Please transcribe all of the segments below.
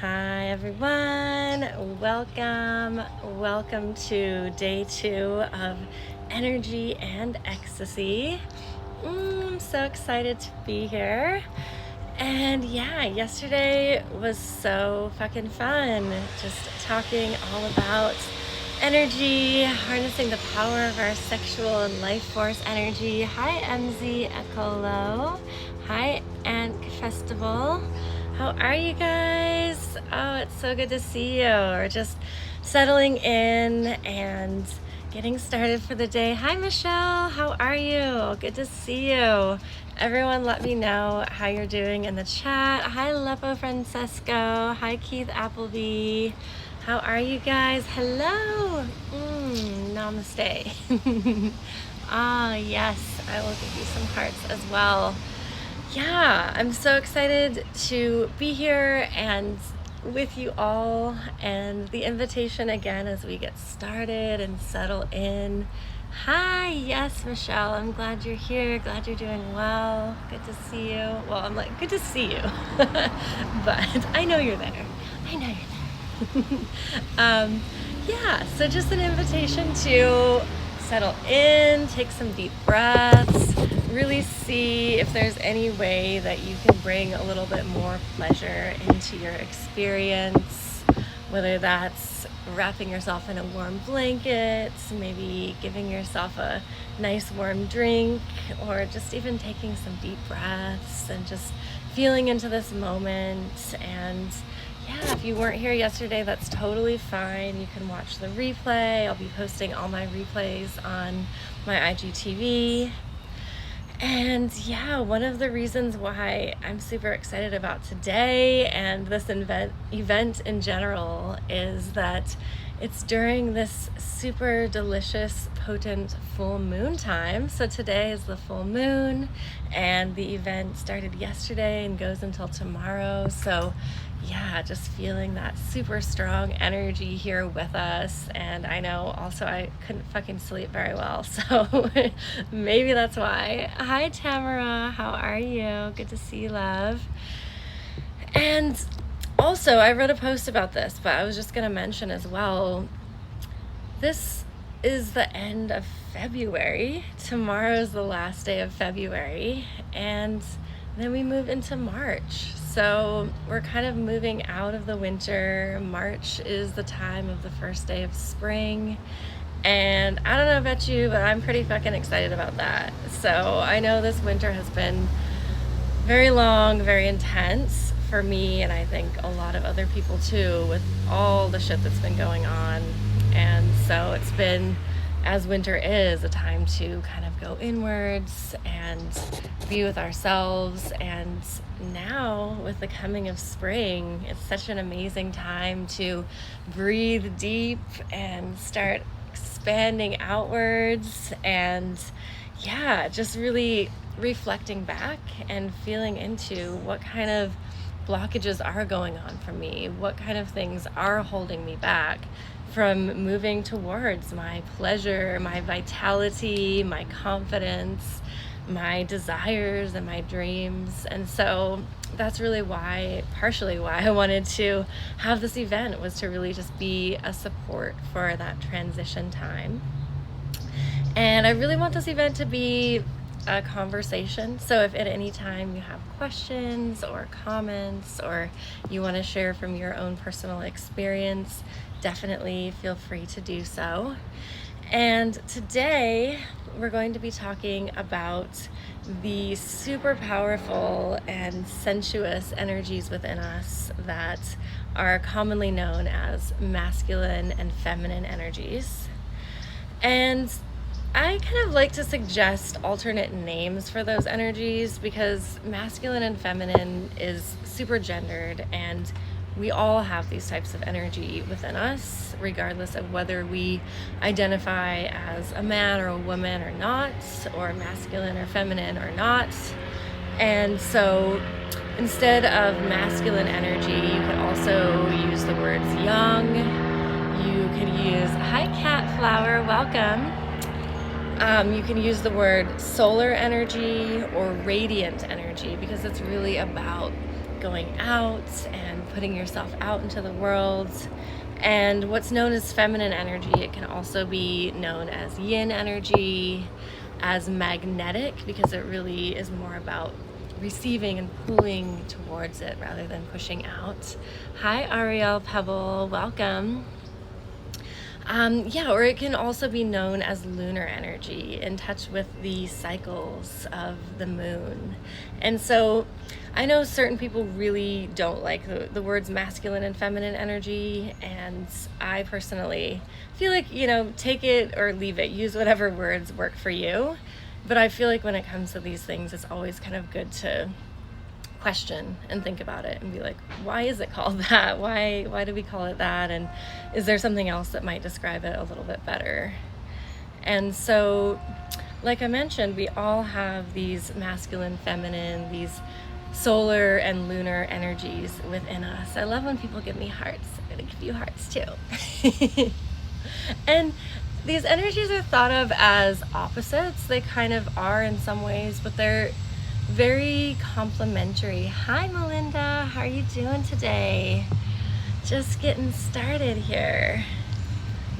Hi everyone, welcome to day 2 of Energy and Ecstasy. I'm so excited to be here. And yeah, yesterday was so fucking fun, just talking all about energy, harnessing the power of our sexual and life force energy. Hi MZ Ecolo. Hi Ant Festival. How are you guys? Oh, it's so good to see you. We're just settling in and getting started for the day. Hi Michelle, how are you? Good to see you. Everyone let me know how you're doing in the chat. Hi Lepo Francesco. Hi Keith Appleby. How are you guys? Hello. Namaste. Yes, I will give you some hearts as well. Yeah, I'm so excited to be here and with you all, and the invitation again as we get started and settle in. Hi, yes, Michelle, I'm glad you're here. Glad you're doing well. Good to see you. Well, I'm like, good to see you, but I know you're there. I know you're there. Yeah, so just an invitation to settle in, take some deep breaths, really see if there's any way that you can bring a little bit more pleasure into your experience, whether that's wrapping yourself in a warm blanket, maybe giving yourself a nice warm drink, or just even taking some deep breaths and just feeling into this moment. And yeah, if you weren't here yesterday, that's totally fine. You can watch the replay. I'll be posting all my replays on my IGTV. And yeah, one of the reasons why I'm super excited about today and this event in general is that it's during this super delicious, potent full moon time. So today is the full moon, and the event started yesterday and goes until tomorrow. So yeah, just feeling that super strong energy here with us. And I know also I couldn't fucking sleep very well, so maybe that's why. Hi Tamara, how are you? Good to see you, love. And also, I wrote a post about this, but I was just going to mention as well, this is the end of February. Tomorrow is the last day of February, and then we move into March. So we're kind of moving out of the winter. March is the time of the first day of spring. And I don't know about you, but I'm pretty fucking excited about that. So I know this winter has been very long, very intense for me, and I think a lot of other people too, with all the shit that's been going on. And so it's been, as winter is, a time to kind of go inwards and be with ourselves. And now with the coming of spring, it's such an amazing time to breathe deep and start expanding outwards, and yeah, just really reflecting back and feeling into what kind of blockages are going on for me, what kind of things are holding me back from moving towards my pleasure, my vitality, my confidence, my desires and my dreams. And so that's really partially why I wanted to have this event, was to really just be a support for that transition time. And I really want this event to be a conversation. So if at any time you have questions or comments, or you want to share from your own personal experience, definitely feel free to do so. And today we're going to be talking about the super powerful and sensuous energies within us that are commonly known as masculine and feminine energies. And I kind of like to suggest alternate names for those energies, because masculine and feminine is super gendered, and we all have these types of energy within us, regardless of whether we identify as a man or a woman or not, or masculine or feminine or not. And so instead of masculine energy, you could also use the words young. You can use, hi Cat Flower, welcome. You can use the word solar energy or radiant energy, because it's really about going out and putting yourself out into the world. And what's known as feminine energy, it can also be known as yin energy, as magnetic, because it really is more about receiving and pulling towards it rather than pushing out. Hi, Ariel Pebble, welcome. Or it can also be known as lunar energy, in touch with the cycles of the moon. And so I know certain people really don't like the words masculine and feminine energy, and I personally feel like, take it or leave it, use whatever words work for you. But I feel like when it comes to these things, it's always kind of good to question and think about it and be like, why is it called that? Why do we call it that? And is there something else that might describe it a little bit better? And so, like I mentioned, we all have these masculine, feminine, these solar and lunar energies within us. I love when people give me hearts. I'm gonna give you hearts too. And these energies are thought of as opposites. They kind of are in some ways, but they're very complementary. Hi, Melinda. How are you doing today? Just getting started here.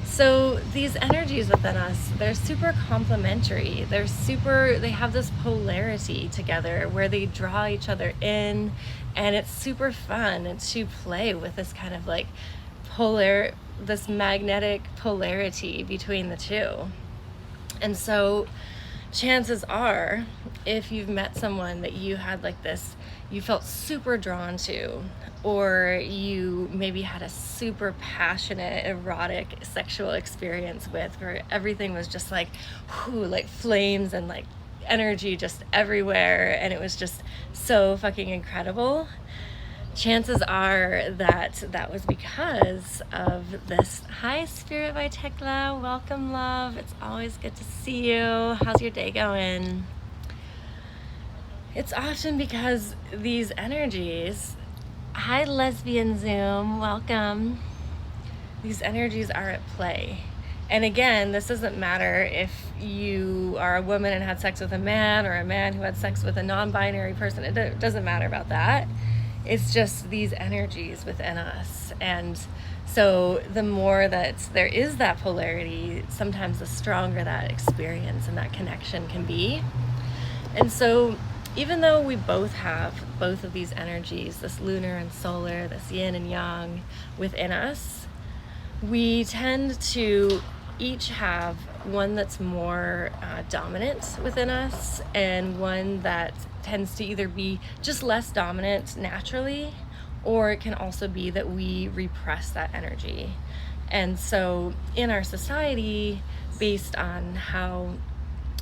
So these energies within us, they're super complementary. They have this polarity together where they draw each other in, and it's super fun to play with this kind of like this magnetic polarity between the two. And so chances are, if you've met someone that you had you felt super drawn to, or you maybe had a super passionate, erotic sexual experience with, where everything was just like flames and like energy just everywhere, and it was just so fucking incredible, chances are that was because of this. Hi, Spirit by Tekla. Welcome, love. It's always good to see you. How's your day going? It's often because these energies, hi, Lesbian Zoom. Welcome. These energies are at play. And again, this doesn't matter if you are a woman and had sex with a man, or a man who had sex with a non-binary person. It doesn't matter about that. It's just these energies within us. And so the more that there is that polarity, sometimes the stronger that experience and that connection can be. And so even though we both have both of these energies, this lunar and solar, this yin and yang within us, we tend to each have one that's more dominant within us, and one that tends to either be just less dominant naturally, or it can also be that we repress that energy. And so in our society, based on how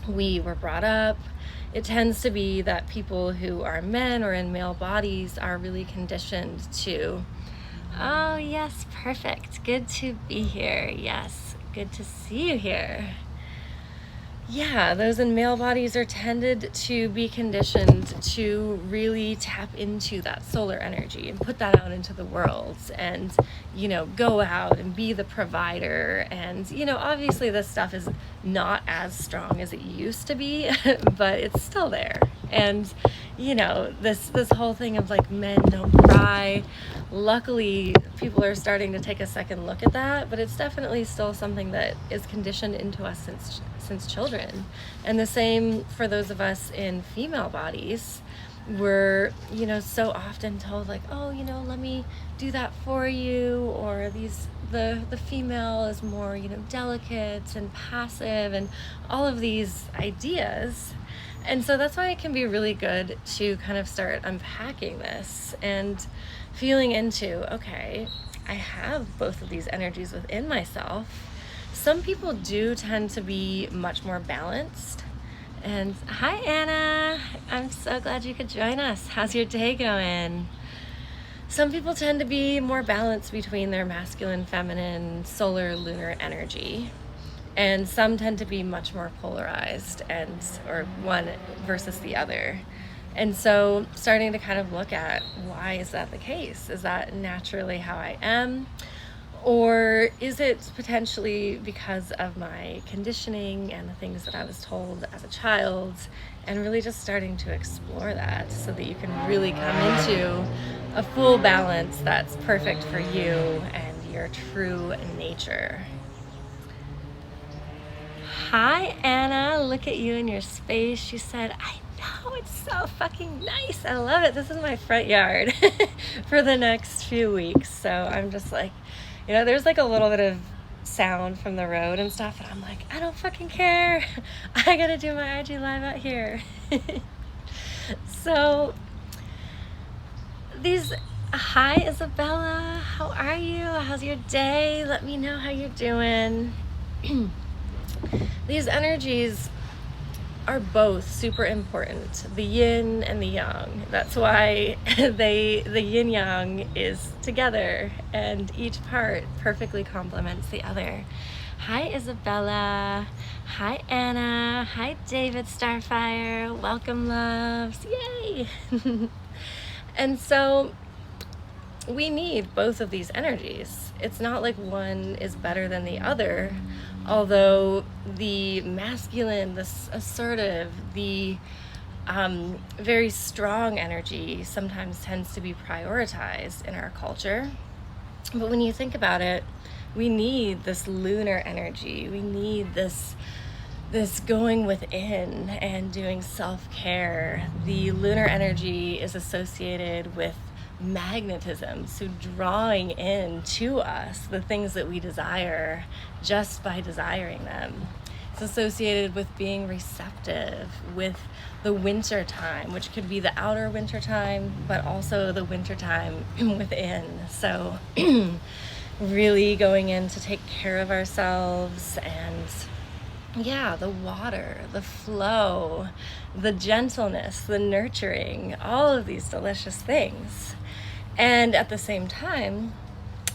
we were brought up, it tends to be that people who are men or in male bodies are really conditioned to, oh yes, perfect, good to be here, yes, good to see you here. Yeah, those in male bodies are tended to be conditioned to really tap into that solar energy and put that out into the world, and, go out and be the provider. And, obviously this stuff is not as strong as it used to be, but it's still there. And, this whole thing of like men don't cry, luckily people are starting to take a second look at that, but it's definitely still something that is conditioned into us since children. And the same for those of us in female bodies. We're, so often told like, oh, let me do that for you, or the female is more, delicate and passive, and all of these ideas. And so that's why it can be really good to kind of start unpacking this and feeling into, okay, I have both of these energies within myself. Some people do tend to be much more balanced. And hi, Anna. I'm so glad you could join us. How's your day going? Some people tend to be more balanced between their masculine, feminine, solar, lunar energy. And some tend to be much more polarized, or one versus the other. And so starting to kind of look at, why is that the case? Is that naturally how I am? Or is it potentially because of my conditioning and the things that I was told as a child, and really just starting to explore that so that you can really come into a full balance that's perfect for you and your true nature. Hi, Anna. Look at you in your space. She said, I know, it's so fucking nice. I love it. This is my front yard for the next few weeks. So I'm just like, there's like a little bit of sound from the road and stuff. And I'm like, I don't fucking care. I got to do my IG live out here. So hi, Isabella. How are you? How's your day? Let me know how you're doing. These energies are both super important, the yin and the yang. That's why the yin yang is together, and each part perfectly complements the other. Hi, Isabella. Hi, Anna. Hi, David Starfire. Welcome, loves. Yay! And so we need both of these energies. It's not like one is better than the other, although the masculine, the assertive, the very strong energy sometimes tends to be prioritized in our culture. But when you think about it, we need this lunar energy. We need this going within and doing self-care. The lunar energy is associated with magnetism, so drawing in to us the things that we desire just by desiring them. It's associated with being receptive, with the winter time, which could be the outer winter time, but also the winter time within. So really going in to take care of ourselves, and the water, the flow, the gentleness, the nurturing, all of these delicious things. And at the same time,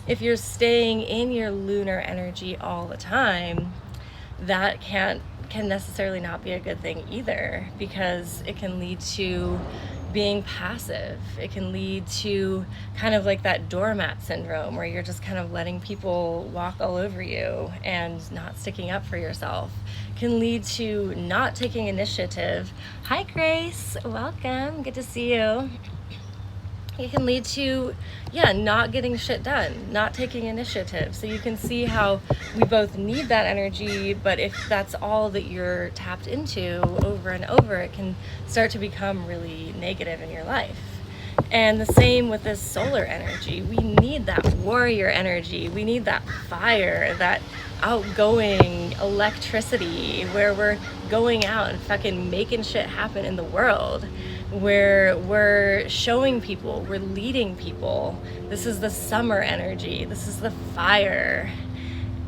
if you're staying in your lunar energy all the time, that can necessarily not be a good thing either, because it can lead to being passive. It can lead to kind of like that doormat syndrome, where you're just kind of letting people walk all over you and not sticking up for yourself. It can lead to not taking initiative. Hi, Grace. Welcome. Good to see you. It can lead to, not getting shit done, not taking initiative. So you can see how we both need that energy, but if that's all that you're tapped into over and over, it can start to become really negative in your life. And the same with this solar energy. We need that warrior energy. We need that fire, that outgoing electricity, where we're going out and fucking making shit happen in the world, where we're showing people, we're leading people. This is the summer energy. This is the fire.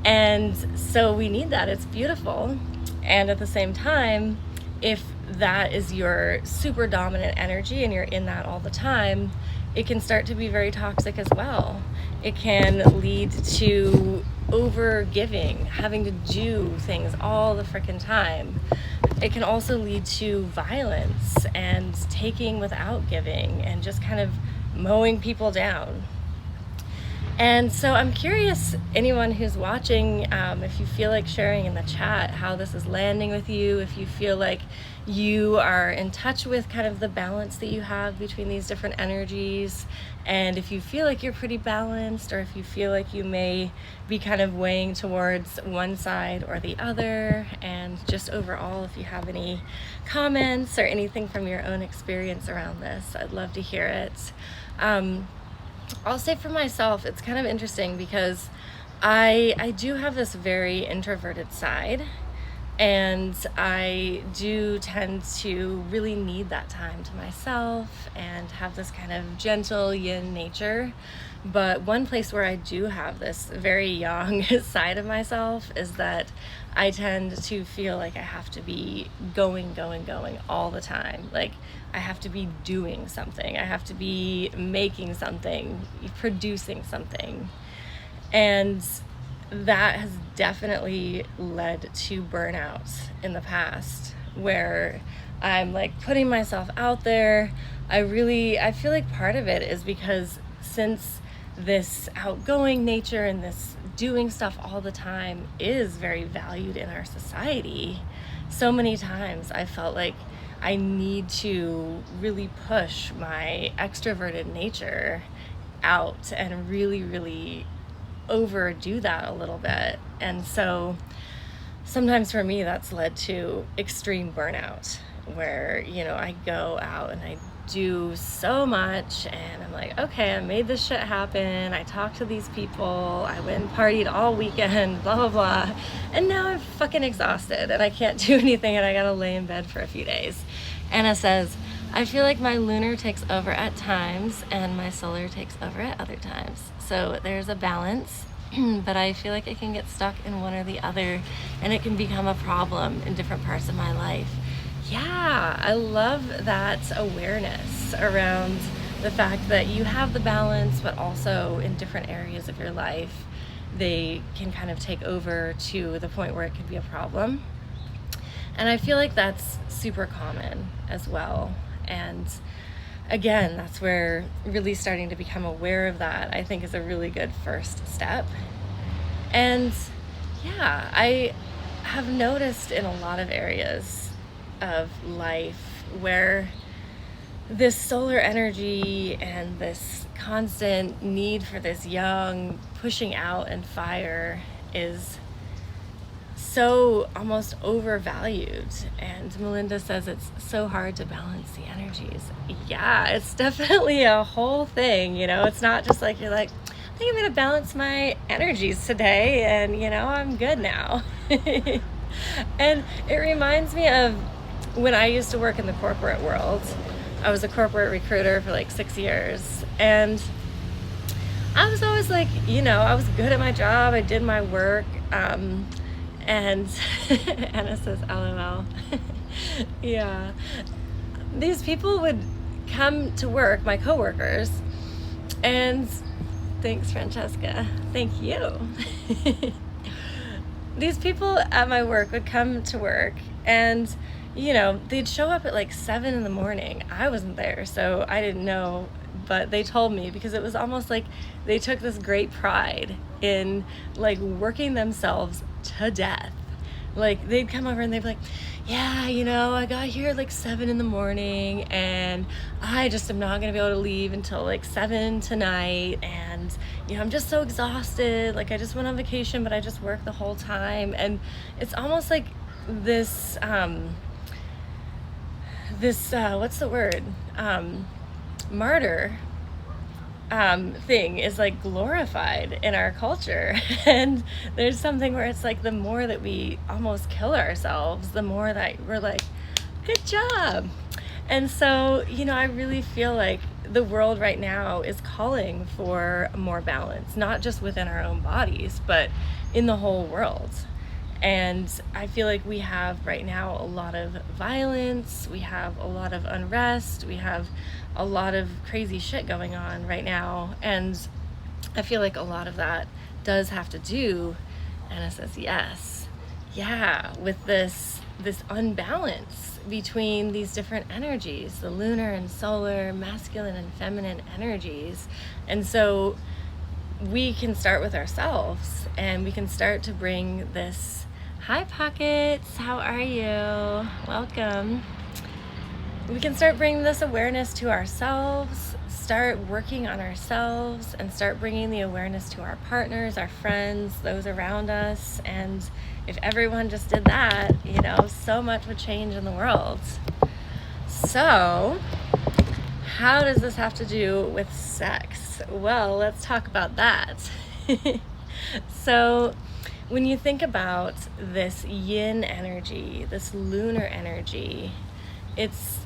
And so we need that. It's beautiful. And at the same time, if that is your super dominant energy and you're in that all the time, it can start to be very toxic as well. It can lead to over giving, having to do things all the frickin' time. It can also lead to violence and taking without giving, and just kind of mowing people down. And so I'm curious, anyone who's watching, if you feel like sharing in the chat how this is landing with you, if you feel like you are in touch with kind of the balance that you have between these different energies, and if you feel like you're pretty balanced, or if you feel like you may be kind of weighing towards one side or the other, and just overall, if you have any comments or anything from your own experience around this, I'd love to hear it. I'll say for myself, it's kind of interesting because I do have this very introverted side, and I do tend to really need that time to myself and have this kind of gentle yin nature. But one place where I do have this very yang side of myself is that I tend to feel like I have to be going all the time. Like I have to be doing something. I have to be making something, producing something. And that has definitely led to burnout in the past, where I'm like putting myself out there. I feel like part of it is because since this outgoing nature and this doing stuff all the time is very valued in our society. So many times I felt like I need to really push my extroverted nature out and really, really overdo that a little bit. And so sometimes for me, that's led to extreme burnout where, I go out and I do so much and I'm like, okay, I made this shit happen. I talked to these people. I went and partied all weekend, blah, blah, blah. And now I'm fucking exhausted and I can't do anything and I gotta lay in bed for a few days. Anna says, I feel like my lunar takes over at times and my solar takes over at other times. So there's a balance, but I feel like I can get stuck in one or the other and it can become a problem in different parts of my life. Yeah, I love that awareness around the fact that you have the balance, but also in different areas of your life, they can kind of take over to the point where it could be a problem. And I feel like that's super common as well. And again, that's where really starting to become aware of that, I think, is a really good first step. And yeah, I have noticed in a lot of areas of life where this solar energy and this constant need for this yang pushing out and fire is so almost overvalued. And Melinda says it's so hard to balance the energies. Yeah, it's definitely a whole thing. It's not just like you're like, I think I'm gonna balance my energies today and I'm good now. And it reminds me of when I used to work in the corporate world. I was a corporate recruiter for like 6 years, and I was always like, I was good at my job, I did my work, and Anna says LOL. Yeah, these people would come to work, my coworkers, and thanks, Francesca, thank you. These people at my work would come to work and they'd show up at like 7 in the morning. I wasn't there, so I didn't know, but they told me because it was almost like they took this great pride in like working themselves to death. Like they'd come over and they'd be like, yeah, I got here at like 7 in the morning and I just am not going to be able to leave until like 7 tonight. And, I'm just so exhausted. Like I just went on vacation, but I just worked the whole time. And it's almost like this, what's the word? Martyr thing is like glorified in our culture. And there's something where it's like the more that we almost kill ourselves, the more that we're like, good job. And so, I really feel like the world right now is calling for more balance, not just within our own bodies, but in the whole world. And I feel like we have right now a lot of violence, we have a lot of unrest, we have a lot of crazy shit going on right now. And I feel like a lot of that does have to do, Anna says yes, yeah, with this unbalance between these different energies, the lunar and solar, masculine and feminine energies. And so we can start with ourselves and we can start to bring this, hi Pockets, how are you? Welcome. We can start bringing this awareness to ourselves, start working on ourselves, and start bringing the awareness to our partners, our friends, those around us. And if everyone just did that, so much would change in the world. So, how does this have to do with sex? Well, let's talk about that. So, when you think about this yin energy, this lunar energy, it's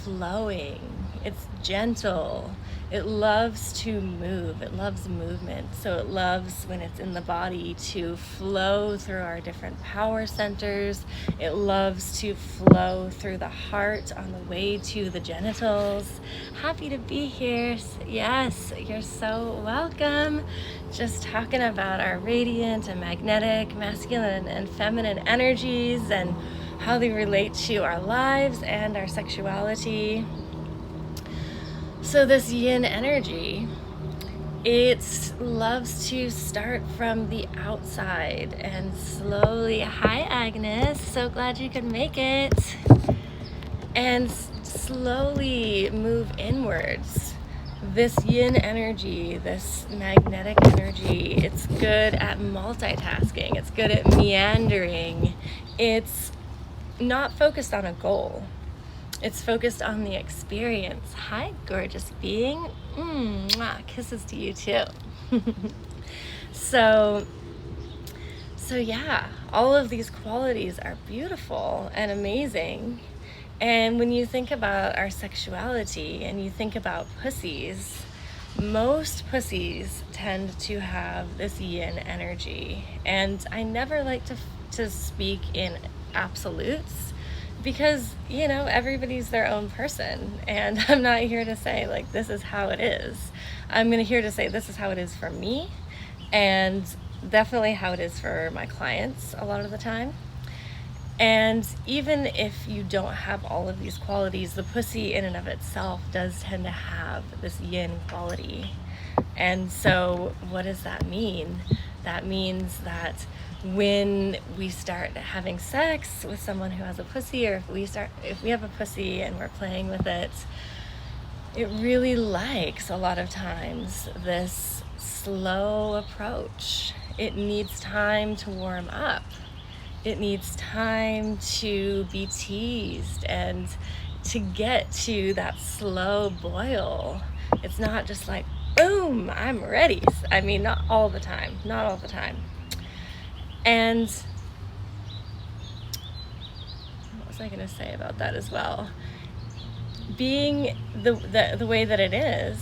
flowing, it's gentle, it loves to move, it loves movement. So it loves when it's in the body to flow through our different power centers. It loves to flow through the heart on the way to the genitals. Happy to be here. Yes, you're so welcome. Just talking about our radiant and magnetic masculine and feminine energies and how they relate to our lives and our sexuality. So this yin energy It loves to start from the outside and slowly, hi Agnes, so glad you could make it, and slowly move inwards. This yin energy, this magnetic energy, it's good at multitasking, it's good at meandering, it's not focused on a goal. It's focused on the experience. Hi, gorgeous being. Mwah, kisses to you too. So yeah, all of these qualities are beautiful and amazing. And when you think about our sexuality and you think about pussies, most pussies tend to have this yin energy. And I never like to speak in absolutes, because everybody's their own person, and I'm not here to say like this is how it is. I'm here to say this is how it is for me, and definitely how it is for my clients a lot of the time. And even if you don't have all of these qualities, the pussy in and of itself does tend to have this yin quality. And so what does that mean? That means that when we start having sex with someone who has a pussy, or if we have a pussy and we're playing with it, it really likes a lot of times this slow approach. It needs time to warm up. It needs time to be teased and to get to that slow boil. It's not just like, boom, I'm ready. I mean, not all the time. And what was I going to say about that as well? Being the way that it is,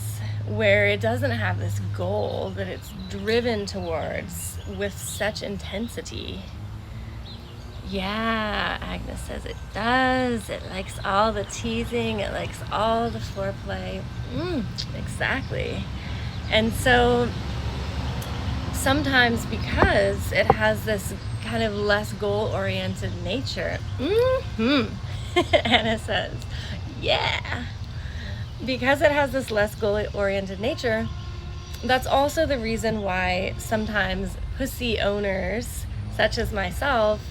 where it doesn't have this goal that it's driven towards with such intensity. Yeah, Agnes says it does. It likes all the teasing. It likes all the foreplay. Exactly. And so sometimes, because it has this kind of less goal-oriented nature, Anna says, yeah, because it has this less goal-oriented nature, that's also the reason why sometimes pussy owners, such as myself,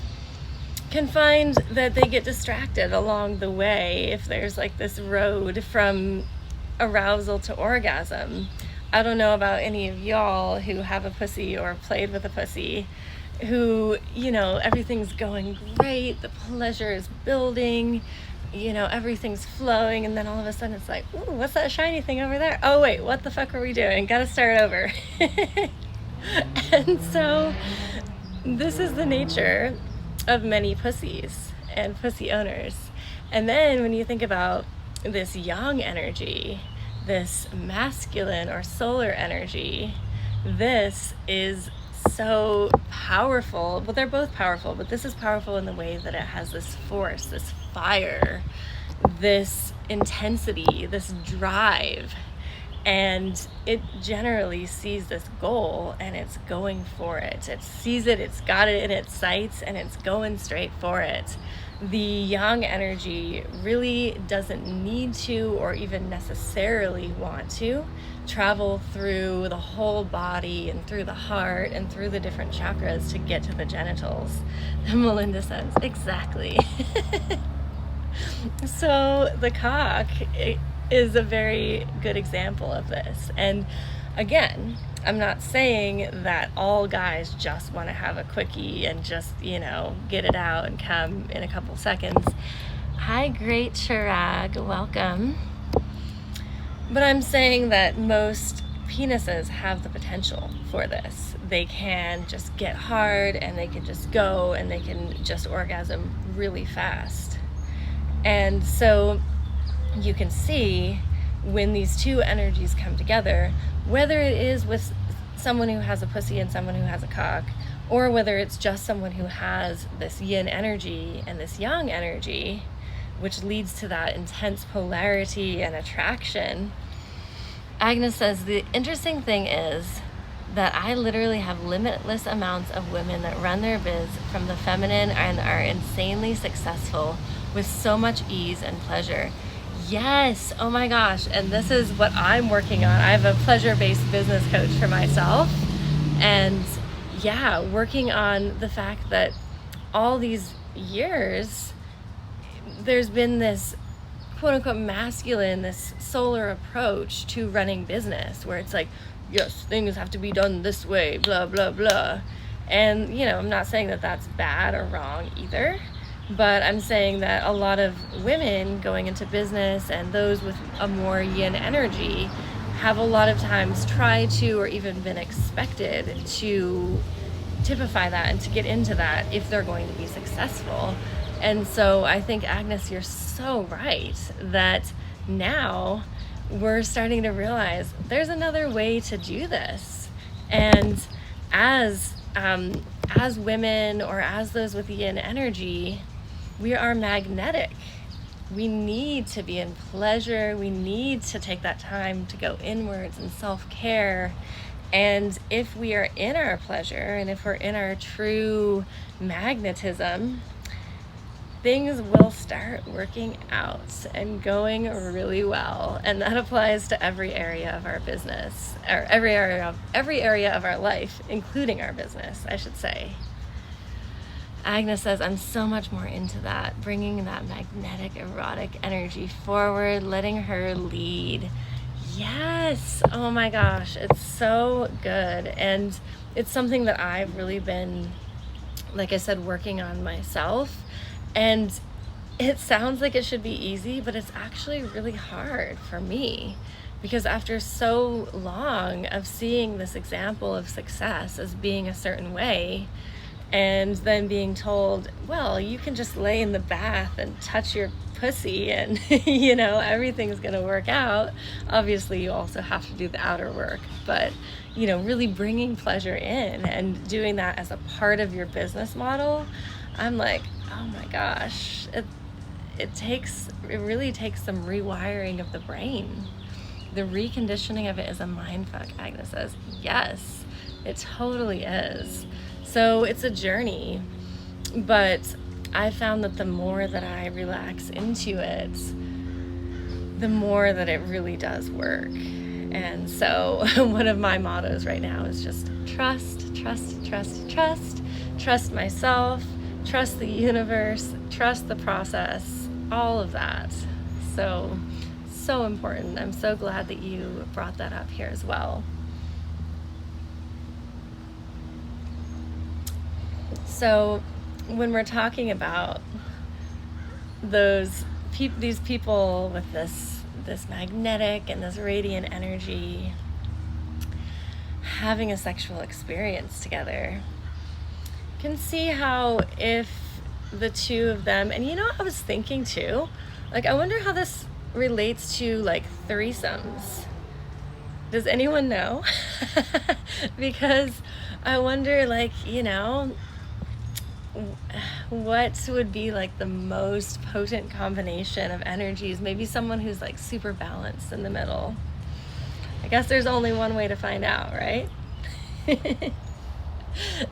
can find that they get distracted along the way if there's like this road from arousal to orgasm. I don't know about any of y'all who have a pussy or played with a pussy, who, everything's going great, the pleasure is building, everything's flowing, and then all of a sudden it's like, ooh, what's that shiny thing over there? Oh wait, what the fuck are we doing? Gotta start over. And so this is the nature of many pussies and pussy owners. And then when you think about this yang energy, this masculine or solar energy, this is so powerful. Well, they're both powerful, but this is powerful in the way that it has this force, this fire, this intensity, this drive. And it generally sees this goal and it's going for it. It sees it, it's got it in its sights, and it's going straight for it. The yang energy really doesn't need to, or even necessarily want to, travel through the whole body and through the heart and through the different chakras to get to the genitals. And Melinda says, exactly. So the cock is a very good example of this. And again, I'm not saying that all guys just want to have a quickie and just, get it out and come in a couple seconds. Hi, great Chirag, welcome. But I'm saying that most penises have the potential for this. They can just get hard, and they can just go, and they can just orgasm really fast. And so you can see when these two energies come together, whether it is with someone who has a pussy and someone who has a cock, or whether it's just someone who has this yin energy and this yang energy, which leads to that intense polarity and attraction. Agnes says, the interesting thing is that I literally have limitless amounts of women that run their biz from the feminine and are insanely successful with so much ease and pleasure. Yes. Oh my gosh. And this is what I'm working on. I have a pleasure-based business coach for myself. And yeah, working on the fact that all these years, there's been this quote unquote masculine, this solar approach to running business where it's like, yes, things have to be done this way, blah, blah, blah. And, I'm not saying that that's bad or wrong either, but I'm saying that a lot of women going into business and those with a more yin energy have a lot of times tried to, or even been expected to typify that and to get into that if they're going to be successful. And so I think, Agnes, you're so right that now we're starting to realize there's another way to do this. And as women, or as those with yin energy, we are magnetic. We need to be in pleasure. We need to take that time to go inwards and self-care. And if we are in our pleasure, and if we're in our true magnetism, things will start working out and going really well. And that applies to every area of our business, or every area of our life, including our business, I should say. Agnes says, I'm so much more into that, bringing that magnetic, erotic energy forward, letting her lead. Yes. Oh my gosh. It's so good. And it's something that I've really been, like I said, working on myself. And it sounds like it should be easy, but it's actually really hard for me, because after so long of seeing this example of success as being a certain way, and then being told, well, you can just lay in the bath and touch your pussy and, everything's going to work out. Obviously, you also have to do the outer work, but, really bringing pleasure in and doing that as a part of your business model, I'm like, oh my gosh, it really takes some rewiring of the brain. The reconditioning of it is a mindfuck, Agnes says. Yes, it totally is. So it's a journey, but I found that the more that I relax into it, the more that it really does work. And so one of my mottos right now is just trust, trust, trust, trust, trust myself, trust the universe, trust the process, all of that. So important. I'm so glad that you brought that up here as well. So when we're talking about these people with this magnetic and this radiant energy having a sexual experience together, you can see how if the two of them, and I was thinking too, like, I wonder how this relates to like threesomes. Does anyone know? Because I wonder, like, what would be like the most potent combination of energies? Maybe someone who's like super balanced in the middle. I guess there's only one way to find out, right?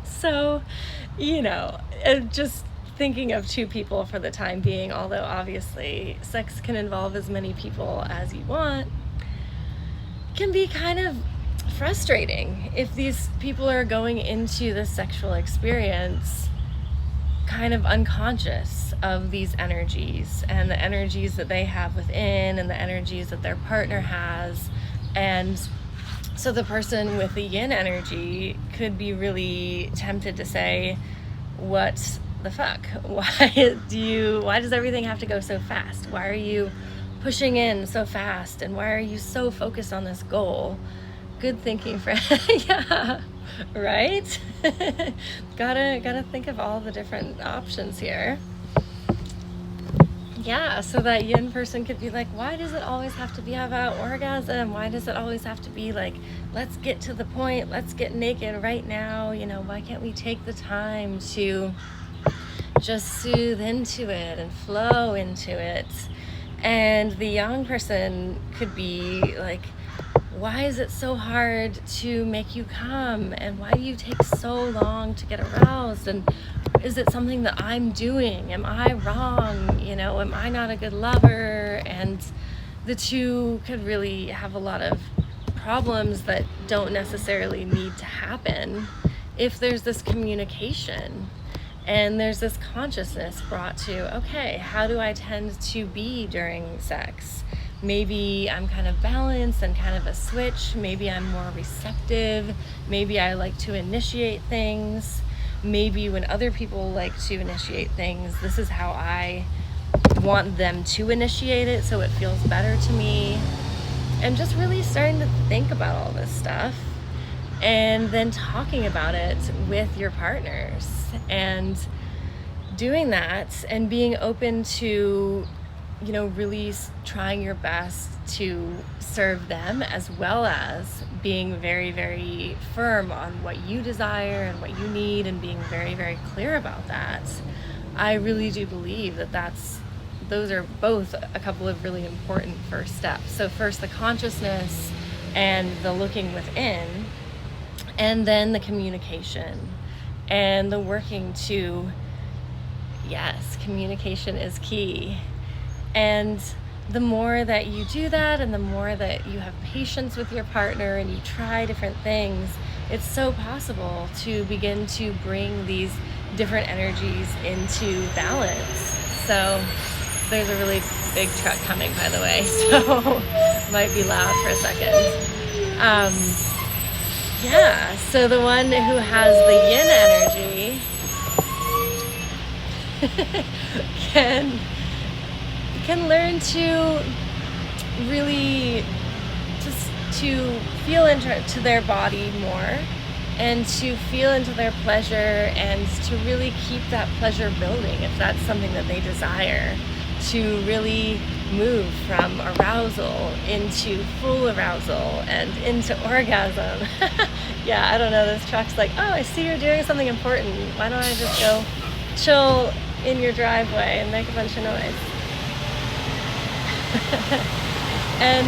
So, just thinking of two people for the time being, although obviously sex can involve as many people as you want, can be kind of frustrating if these people are going into the sexual experience kind of unconscious of these energies and the energies that they have within and the energies that their partner has. And so the person with the yin energy could be really tempted to say, what the fuck? Why does everything have to go so fast? Why are you pushing in so fast? And why are you so focused on this goal? Good thinking, friend. Yeah, right? gotta think of all the different options here. Yeah, so that yin person could be like, why does it always have to be about orgasm? Why does it always have to be like, let's get to the point, let's get naked right now? Why can't we take the time to just soothe into it and flow into it? And the yang person could be like, why is it so hard to make you come? And why do you take so long to get aroused? And is it something that I'm doing? Am I wrong? Am I not a good lover? and the two could really have a lot of problems that don't necessarily need to happen if there's this communication and there's this consciousness brought to, okay, how do I tend to be during sex? Maybe I'm kind of balanced and kind of a switch. Maybe I'm more receptive. Maybe I like to initiate things. Maybe when other people like to initiate things, this is how I want them to initiate it so it feels better to me. And just really starting to think about all this stuff and then talking about it with your partners and doing that and being open to, you know, really trying your best to serve them, as well as being very, very firm on what you desire and what you need and being very, very clear about that. I really do believe that those are both a couple of really important first steps. So first the consciousness and the looking within, and then the communication and the working to, yes, communication is key. And the more that you do that and the more that you have patience with your partner and you try different things, it's so possible to begin to bring these different energies into balance. So there's a really big truck coming, by the way, so might be loud for a second. Yeah, so the one who has the yin energy can learn to really just to feel into their body more and to feel into their pleasure and to really keep that pleasure building if that's something that they desire, to really move from arousal into full arousal and into orgasm. Yeah, I don't know, this truck's like, oh, I see you're doing something important. Why don't I just go chill in your driveway and make a bunch of noise? And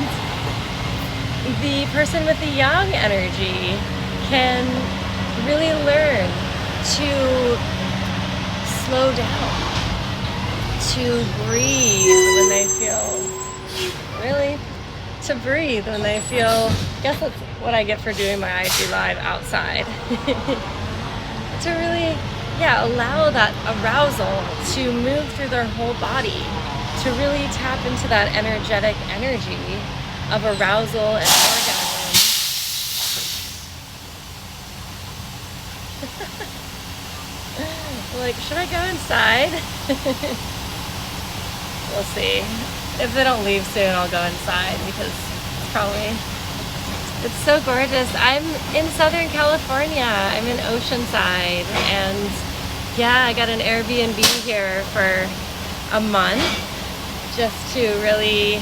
the person with the yang energy can really learn to slow down, to breathe when they feel, guess that's what I get for doing my IG live outside. To really, allow that arousal to move through their whole body, to really tap into that energetic energy of arousal and orgasm. Like, should I go inside? We'll see. If they don't leave soon, I'll go inside because it's so gorgeous. I'm in Southern California. I'm in Oceanside, and I got an Airbnb here for a month just to really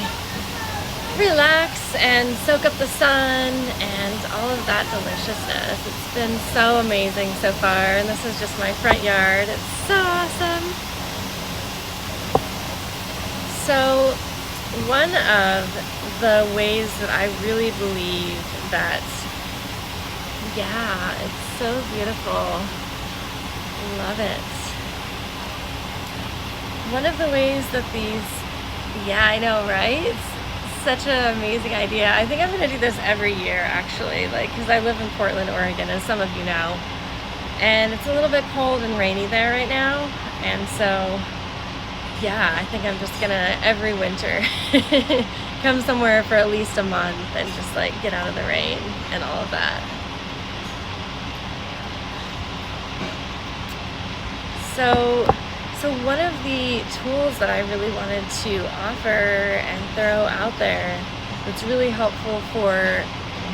relax and soak up the sun and all of that deliciousness. It's been so amazing so far, and this is just my front yard. It's so awesome. So one of the ways that I really believe that, it's so beautiful. Love it. One of the ways that these, I know, right? It's such an amazing idea. I think I'm going to do this every year, actually, because I live in Portland, Oregon, as some of you know. And it's a little bit cold and rainy there right now. And so, I think I'm just going to, every winter, come somewhere for at least a month and just, get out of the rain and all of that. So one of the tools that I really wanted to offer and throw out there that's really helpful for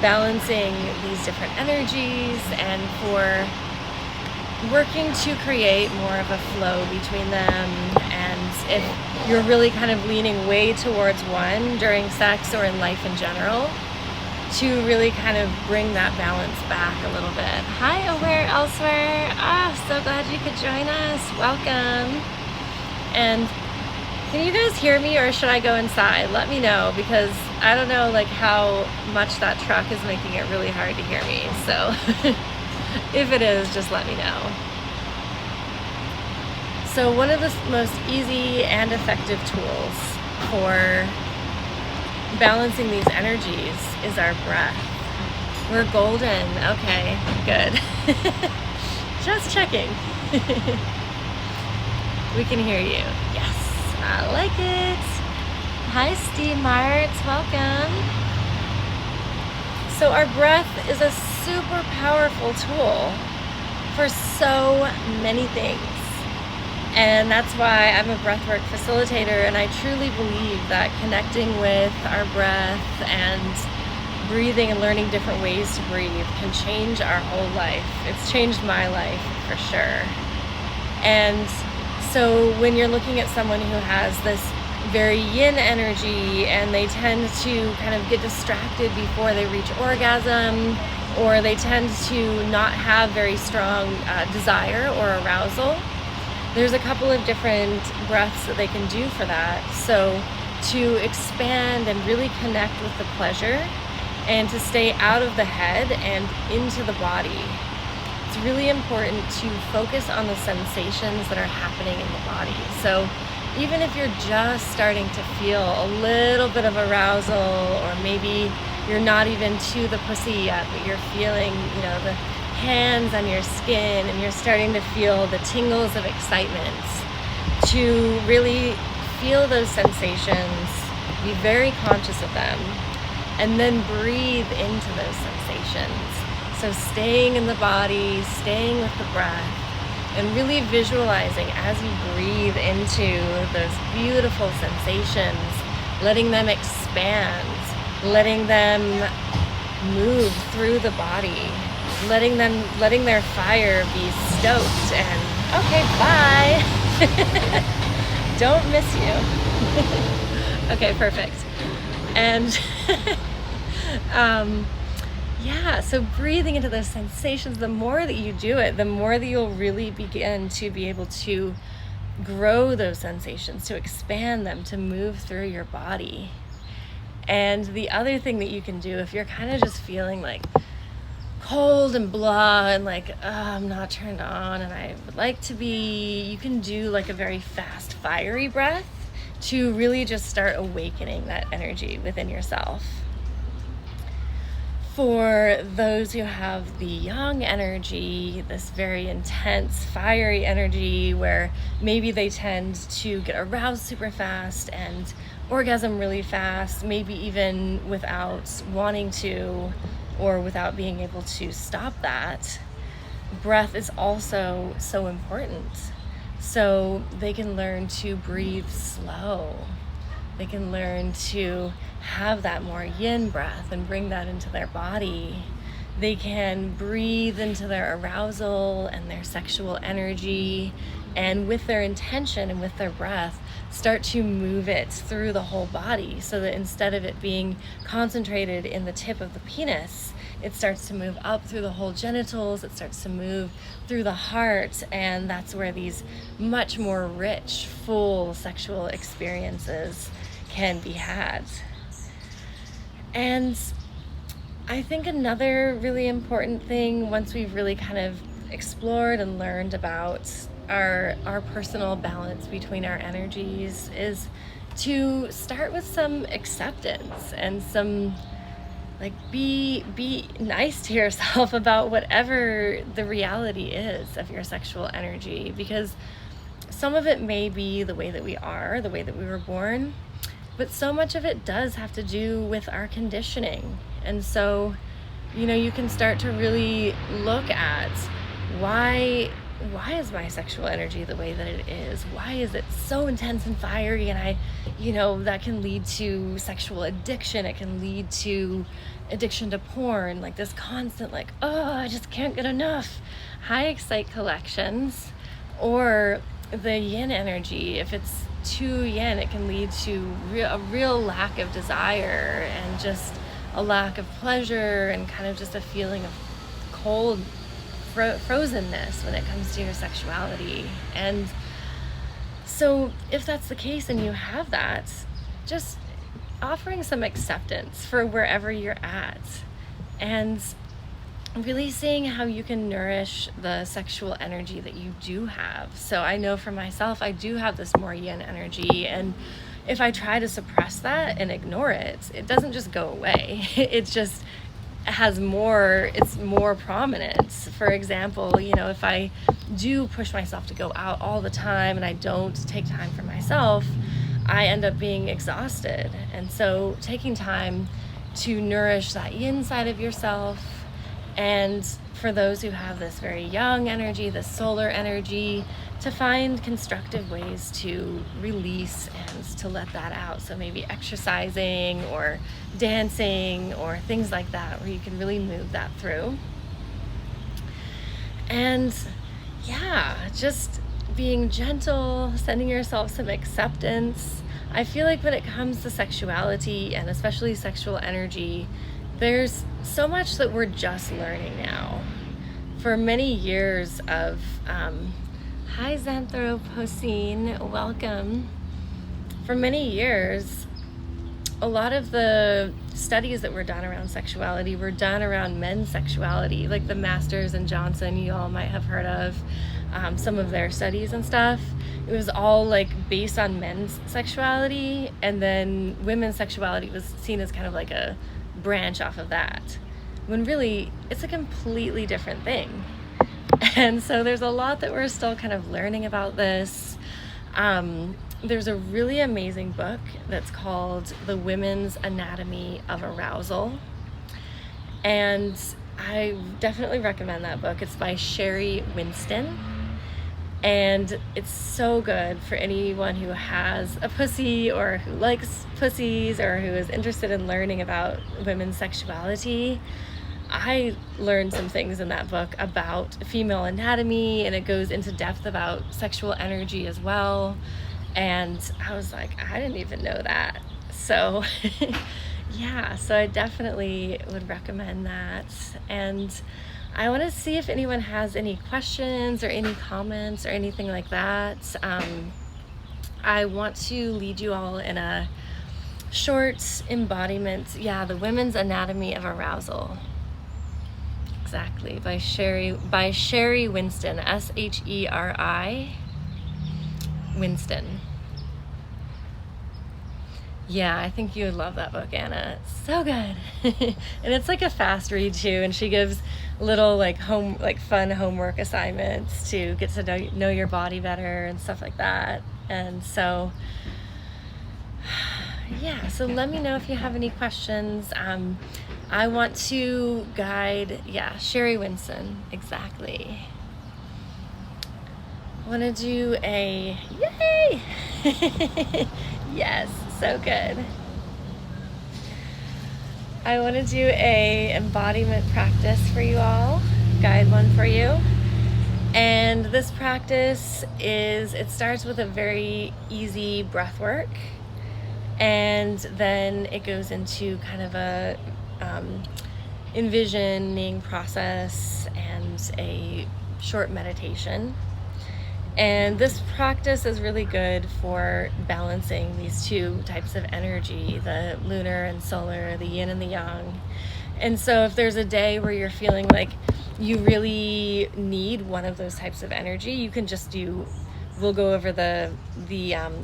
balancing these different energies and for working to create more of a flow between them, and if you're really kind of leaning way towards one during sex or in life in general, to really kind of bring that balance back a little bit. Hi, Aware Elsewhere. So glad you could join us. Welcome. And can you guys hear me, or should I go inside? Let me know, because I don't know how much that truck is making it really hard to hear me. So if it is, just let me know. So one of the most easy and effective tools for balancing these energies is our breath. We're golden. Okay, good. Just checking. We can hear you. Yes, I like it. Hi, Steve Martz. Welcome. So our breath is a super powerful tool for so many things. And that's why I'm a breathwork facilitator, and I truly believe that connecting with our breath and breathing and learning different ways to breathe can change our whole life. It's changed my life for sure. And so when you're looking at someone who has this very yin energy and they tend to kind of get distracted before they reach orgasm, or they tend to not have very strong desire or arousal, there's a couple of different breaths that they can do for that. So to expand and really connect with the pleasure and to stay out of the head and into the body, it's really important to focus on the sensations that are happening in the body. So even if you're just starting to feel a little bit of arousal, or maybe you're not even to the pussy yet, but you're feeling, the hands on your skin, and you're starting to feel the tingles of excitement, to really feel those sensations, be very conscious of them, and then breathe into those sensations. So staying in the body, staying with the breath, and really visualizing as you breathe into those beautiful sensations, letting them expand, letting them move through the body, letting their fire be stoked, and okay, bye. Don't miss you. Okay, perfect. And so breathing into those sensations, the more that you do it, the more that you'll really begin to be able to grow those sensations, to expand them, to move through your body. And the other thing that you can do, if you're kind of just feeling like cold and blah and like, I'm not turned on and I would like to be, you can do like a very fast, fiery breath to really just start awakening that energy within yourself. For those who have the yang energy, this very intense, fiery energy where maybe they tend to get aroused super fast and orgasm really fast, maybe even without wanting to or without being able to stop that, breath is also so important. So they can learn to breathe slow. They can learn to have that more yin breath and bring that into their body. They can breathe into their arousal and their sexual energy, and with their intention and with their breath, start to move it through the whole body, so that instead of it being concentrated in the tip of the penis, it starts to move up through the whole genitals, it starts to move through the heart, and that's where these much more rich, full sexual experiences can be had. And I think another really important thing, once we've really kind of explored and learned about our personal balance between our energies, is to start with some acceptance and some be nice to yourself about whatever the reality is of your sexual energy, because some of it may be the way that we are, the way that we were born, but so much of it does have to do with our conditioning. And so, you can start to really look at why is my sexual energy the way that it is? Why is it so intense and fiery? And that can lead to sexual addiction. It can lead to addiction to porn, like this constant, I just can't get enough. High excite collections, or the yin energy. If it's too yin, it can lead to a real lack of desire and just a lack of pleasure, and kind of just a feeling of cold frozenness when it comes to your sexuality. And so if that's the case and you have that, just offering some acceptance for wherever you're at, and really seeing how you can nourish the sexual energy that you do have. So I know for myself, I do have this more yin energy, and if I try to suppress that and ignore it, it doesn't just go away. It just has more, it's more prominent. For example, you know, if I do push myself to go out all the time and I don't take time for myself, I end up being exhausted. And so taking time to nourish that yin side of yourself, and for those who have this very young energy, this solar energy, to find constructive ways to release and to let that out. So maybe exercising or dancing or things like that, where you can really move that through. And yeah, just being gentle, sending yourself some acceptance. I feel like when it comes to sexuality, and especially sexual energy, there's so much that we're just learning now. For many years of, hi Xanthropocene, welcome. For many years, a lot of the studies that were done around sexuality were done around men's sexuality, like the Masters and Johnson, you all might have heard of some of their studies and stuff. It was all like based on men's sexuality, and then women's sexuality was seen as kind of like a branch off of that, when really it's a completely different thing. And so there's a lot that we're still kind of learning about this. There's a really amazing book that's called The Women's Anatomy of Arousal, and I definitely recommend that book. It's by Sherry Winston, and it's so good for anyone who has a pussy or who likes pussies or who is interested in learning about women's sexuality. I learned some things in that book about female anatomy, and it goes into depth about sexual energy as well. And I was like, I didn't even know that. So yeah, so I definitely would recommend that. And I want to see if anyone has any questions or any comments or anything like that. I want to lead you all in a short embodiment. Yeah, The Women's Anatomy of Arousal. Exactly, by Sherry Winston, Sheri Winston. Yeah, I think you would love that book, Anna. It's so good. And it's like a fast read too, and she gives little like fun homework assignments to get to know your body better and stuff like that. And so yeah, so let me know if you have any questions. I want to guide, Sherry Winston, exactly. I want to do a, yay! Yes, so good. I want to do a embodiment practice for you all, guide one for you. And this practice it starts with a very easy breath work, and then it goes into kind of a envisioning process and a short meditation. And this practice is really good for balancing these two types of energy, the lunar and solar, the yin and the yang. And so if there's a day where you're feeling like you really need one of those types of energy, you can just we'll go over the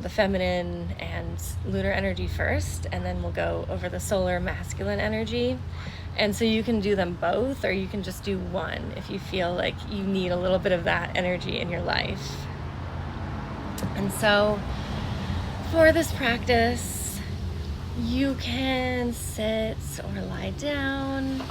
feminine and lunar energy first, and then we'll go over the solar masculine energy. And so you can do them both, or you can just do one if you feel like you need a little bit of that energy in your life. And so for this practice, you can sit or lie down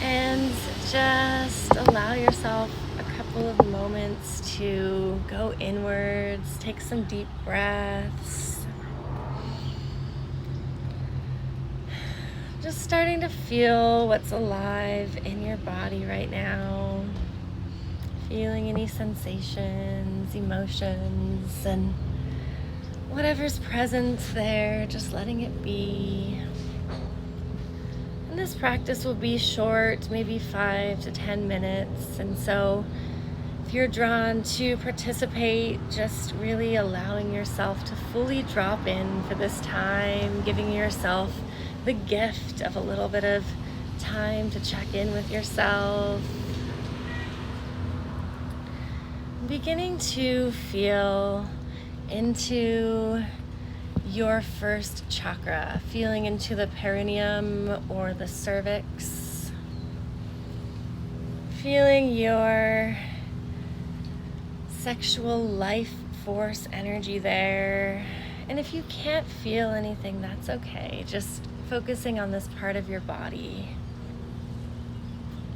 and just allow yourself a couple of moments to go inwards, take some deep breaths. Just starting to feel what's alive in your body right now. Feeling any sensations, emotions, and whatever's present there, just letting it be. And this practice will be short, maybe 5 to 10 minutes. And so if you're drawn to participate, just really allowing yourself to fully drop in for this time, giving yourself the gift of a little bit of time to check in with yourself. Beginning to feel into your first chakra, feeling into the perineum or the cervix, feeling your sexual life force energy there. And if you can't feel anything, that's okay. Just focusing on this part of your body.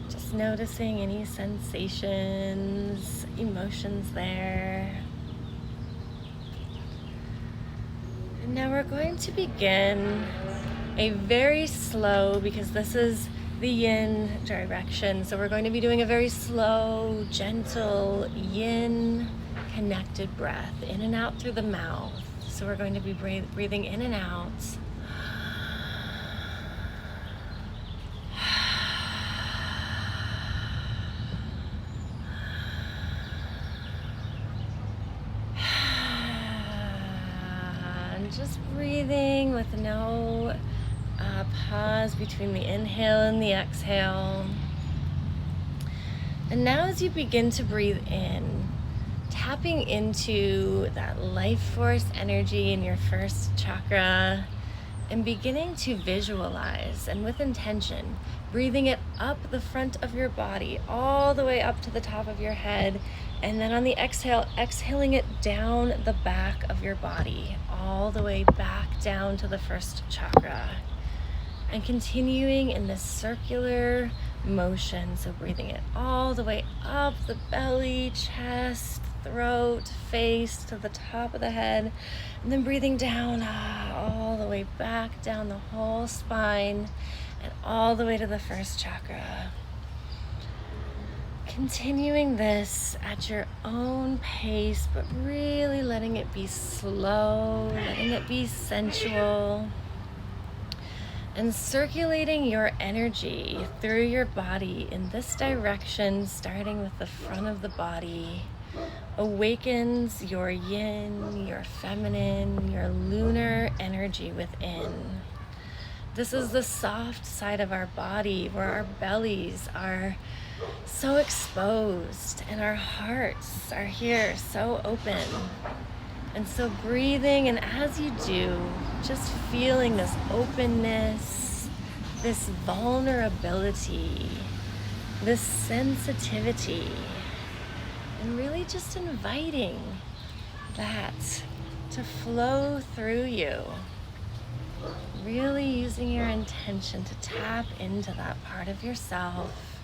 Just noticing any sensations, emotions there. And now we're going to begin a very slow, because this is the yin direction, so we're going to be doing a very slow, gentle yin connected breath in and out through the mouth. So we're going to be breathing in and out. And just breathing with no pause between the inhale and the exhale. And now as you begin to breathe in, tapping into that life force energy in your first chakra and beginning to visualize, and with intention, breathing it up the front of your body, all the way up to the top of your head. And then on the exhale, exhaling it down the back of your body, all the way back down to the first chakra. And continuing in this circular motion, so breathing it all the way up the belly, chest, throat, face, to the top of the head, and then breathing down all the way back down the whole spine and all the way to the first chakra. Continuing this at your own pace, but really letting it be slow, letting it be sensual. And circulating your energy through your body in this direction, starting with the front of the body, awakens your yin, your feminine, your lunar energy within. This is the soft side of our body where our bellies are so exposed and our hearts are here so open. And so breathing, and as you do, just feeling this openness, this vulnerability, this sensitivity, and really just inviting that to flow through you. Really using your intention to tap into that part of yourself,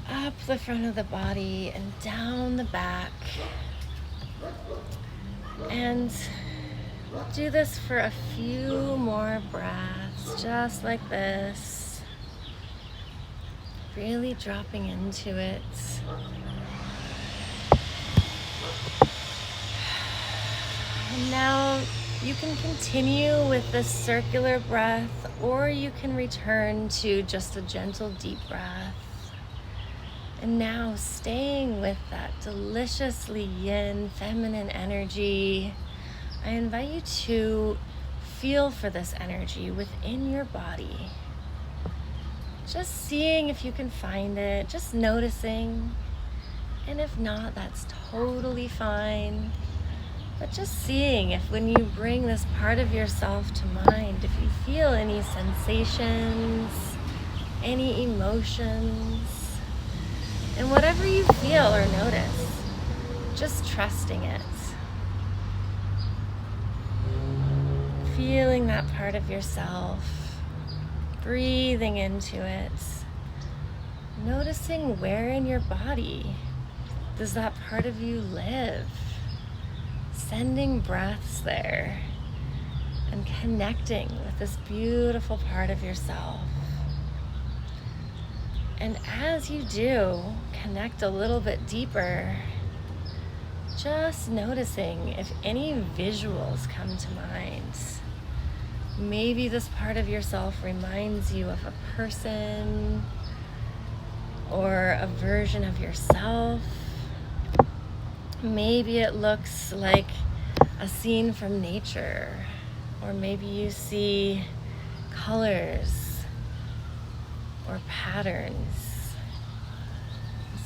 up the front of the body and down the back. And we'll do this for a few more breaths, just like this. Really dropping into it. And now you can continue with this circular breath, or you can return to just a gentle, deep breath. And now staying with that deliciously yin, feminine energy, I invite you to feel for this energy within your body. Just seeing if you can find it, just noticing. And if not, that's totally fine. But just seeing if when you bring this part of yourself to mind, if you feel any sensations, any emotions, and whatever you feel or notice, just trusting it. Feeling that part of yourself, breathing into it, noticing where in your body does that part of you live, sending breaths there and connecting with this beautiful part of yourself. And as you do, connect a little bit deeper, just noticing if any visuals come to mind. Maybe this part of yourself reminds you of a person or a version of yourself. Maybe it looks like a scene from nature, or maybe you see colors or patterns.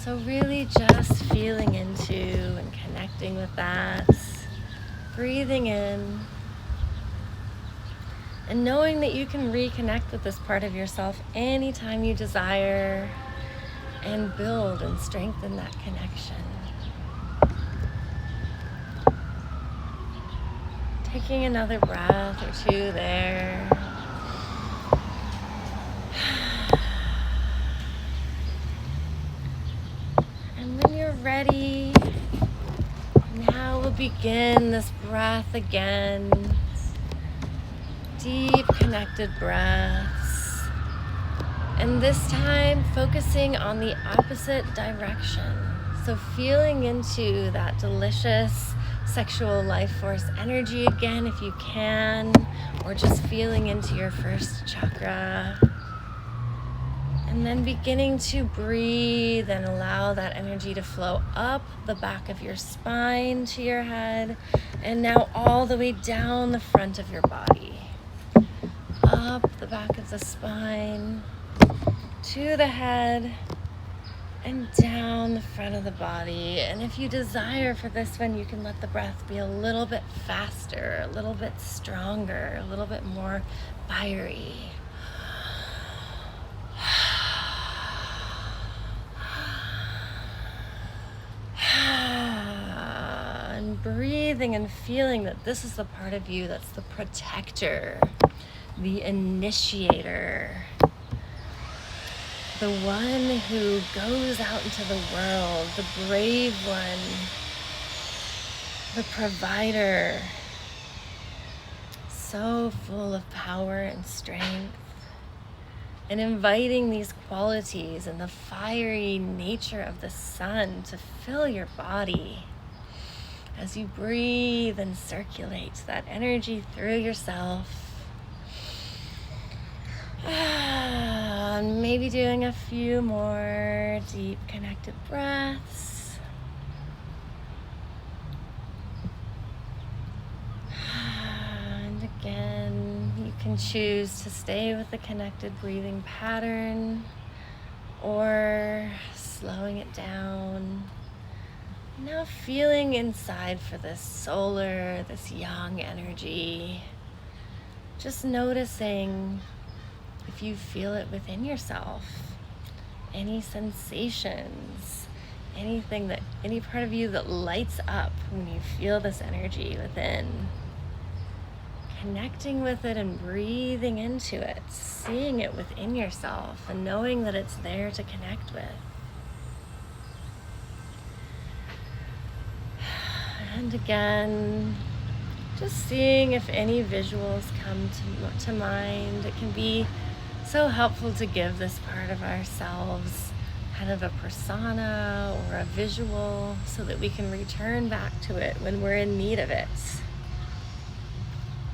So really just feeling into and connecting with that. breathing in and knowing that you can reconnect with this part of yourself anytime you desire and build and strengthen that connection. Taking another breath or two there. And when you're ready, now we'll begin this breath again. Deep connected breaths. And this time focusing on the opposite direction. So feeling into that delicious sexual life force energy again if you can, or just feeling into your first chakra. And then beginning to breathe and allow that energy to flow up the back of your spine to your head, and now all the way down the front of your body. Up the back of the spine, to the head, and down the front of the body. And if you desire for this one, you can let the breath be a little bit faster, a little bit stronger, a little bit more fiery. And breathing and feeling that this is the part of you that's the protector, the initiator, the one who goes out into the world, the brave one, the provider, so full of power and strength, and inviting these qualities and the fiery nature of the sun to fill your body as you breathe and circulate that energy through yourself. And maybe doing a few more deep connected breaths. And again, you can choose to stay with the connected breathing pattern or slowing it down. Now feeling inside for this solar, this yang energy. Just noticing if you feel it within yourself, any sensations, anything that, any part of you that lights up when you feel this energy within. Connecting with it and breathing into it, seeing it within yourself and knowing that it's there to connect with. And again, just seeing if any visuals come to mind. It can be so helpful to give this part of ourselves kind of a persona or a visual so that we can return back to it when we're in need of it.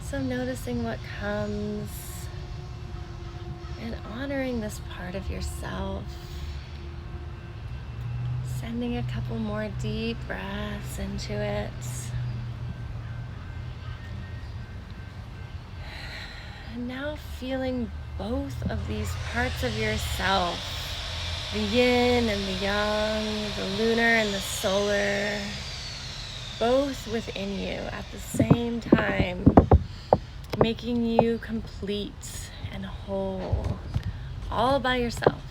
So noticing what comes and honoring this part of yourself. Sending a couple more deep breaths into it. And now feeling both of these parts of yourself, the yin and the yang, the lunar and the solar, both within you at the same time, making you complete and whole, all by yourself.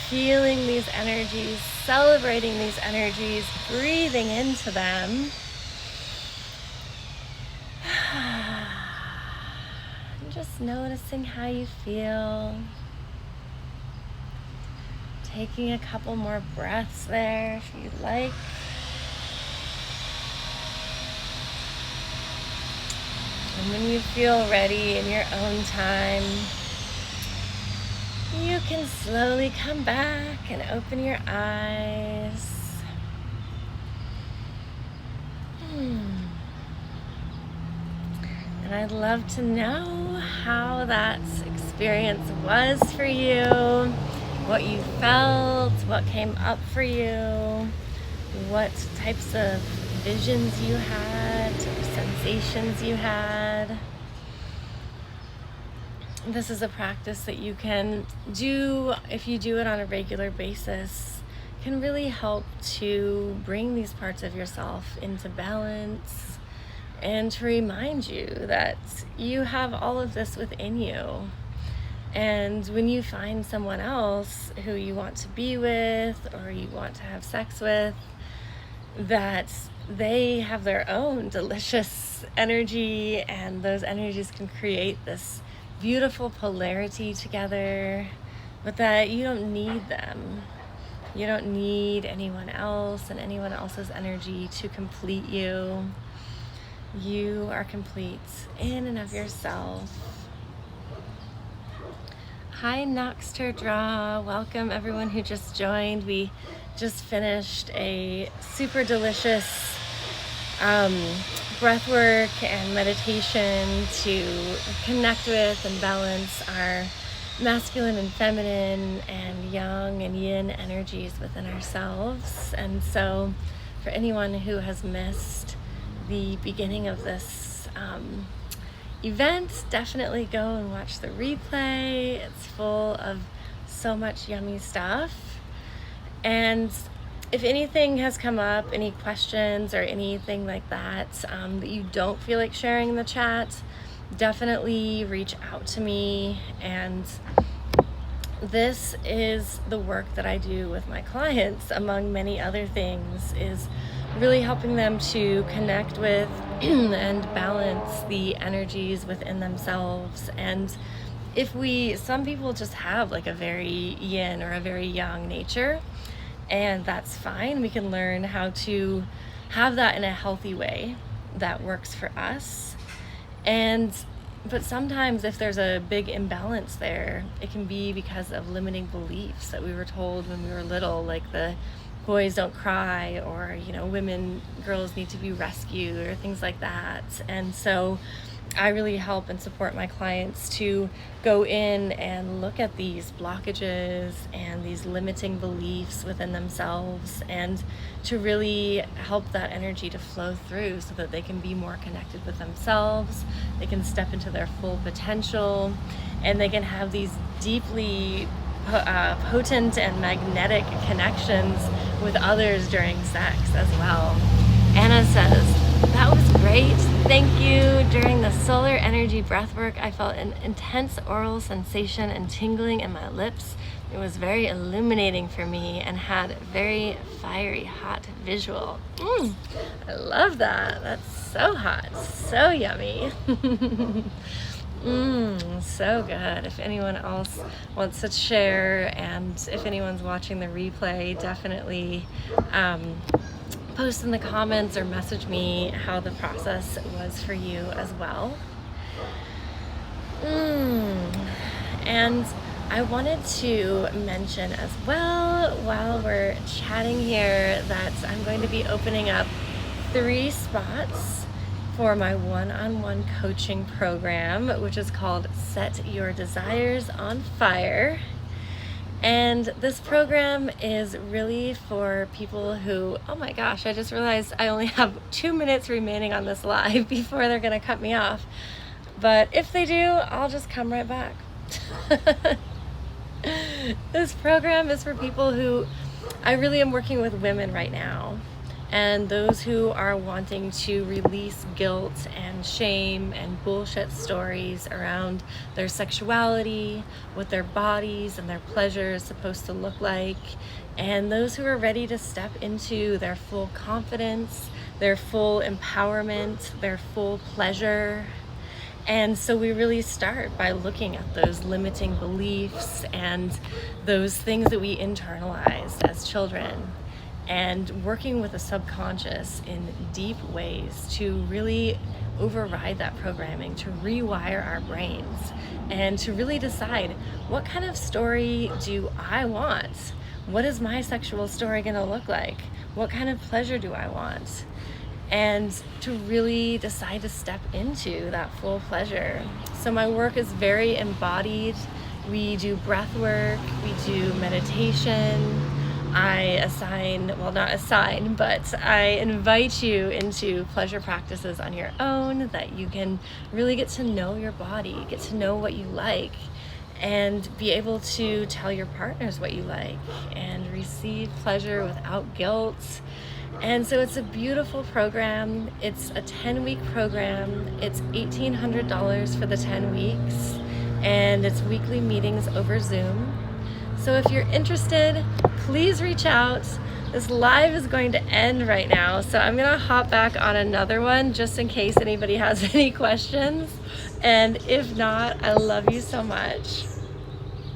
Feeling these energies, celebrating these energies, breathing into them. Just noticing how you feel. Taking a couple more breaths there if you'd like. And when you feel ready in your own time, you can slowly come back and open your eyes. And I'd love to know how that experience was for you, what you felt, what came up for you, what types of visions you had, or sensations you had. This is a practice that you can do if you do it on a regular basis, can really help to bring these parts of yourself into balance and to remind you that you have all of this within you. And when you find someone else who you want to be with or you want to have sex with, that they have their own delicious energy, and those energies can create this beautiful polarity together, but that you don't need them. You don't need anyone else and anyone else's energy to complete you. You are complete in and of yourself. Hi, Noxter Draw. Welcome everyone who just joined. We just finished a super delicious breathwork and meditation to connect with and balance our masculine and feminine and yang and yin energies within ourselves. And so for anyone who has missed the beginning of this event, definitely go and watch the replay. It's full of so much yummy stuff. And if anything has come up, any questions or anything like that that you don't feel like sharing in the chat, definitely reach out to me. And this is the work that I do with my clients, among many other things, is really helping them to connect with and balance the energies within themselves. And some people just have like a very yin or a very yang nature, and that's fine. We can learn how to have that in a healthy way that works for us. But sometimes if there's a big imbalance there, it can be because of limiting beliefs that we were told when we were little, like the boys don't cry, or girls need to be rescued, or things like that. And so I really help and support my clients to go in and look at these blockages and these limiting beliefs within themselves, and to really help that energy to flow through so that they can be more connected with themselves, they can step into their full potential, and they can have these deeply potent and magnetic connections with others during sex as well. Anna says, that was great, thank you. During the solar energy breathwork, I felt an intense oral sensation and tingling in my lips. It was very illuminating for me and had a very fiery, hot visual. I love that. That's so hot, so yummy. So good. If anyone else wants to share, and if anyone's watching the replay, definitely post in the comments or message me how the process was for you as well. And I wanted to mention as well, while we're chatting here, that I'm going to be opening up 3 spots for my one-on-one coaching program, which is called Set Your Desires on Fire. And this program is really for people who, oh my gosh, I just realized I only have 2 minutes remaining on this live before they're gonna cut me off. But if they do, I'll just come right back. This program is for people who, I really am working with women right now, and those who are wanting to release guilt and shame and bullshit stories around their sexuality, what their bodies and their pleasure is supposed to look like, and those who are ready to step into their full confidence, their full empowerment, their full pleasure. And so we really start by looking at those limiting beliefs and those things that we internalized as children, and working with the subconscious in deep ways to really override that programming, to rewire our brains, and to really decide, what kind of story do I want? What is my sexual story going to look like? What kind of pleasure do I want? And to really decide to step into that full pleasure. So my work is very embodied. We do breath work, we do meditation. I invite you into pleasure practices on your own, that you can really get to know your body, get to know what you like, and be able to tell your partners what you like and receive pleasure without guilt. And so it's a beautiful program. It's a 10-week program. It's $1,800 for the 10 weeks, and it's weekly meetings over Zoom. So if you're interested, please reach out. This live is going to end right now, so I'm gonna hop back on another one just in case anybody has any questions. And if not, I love you so much.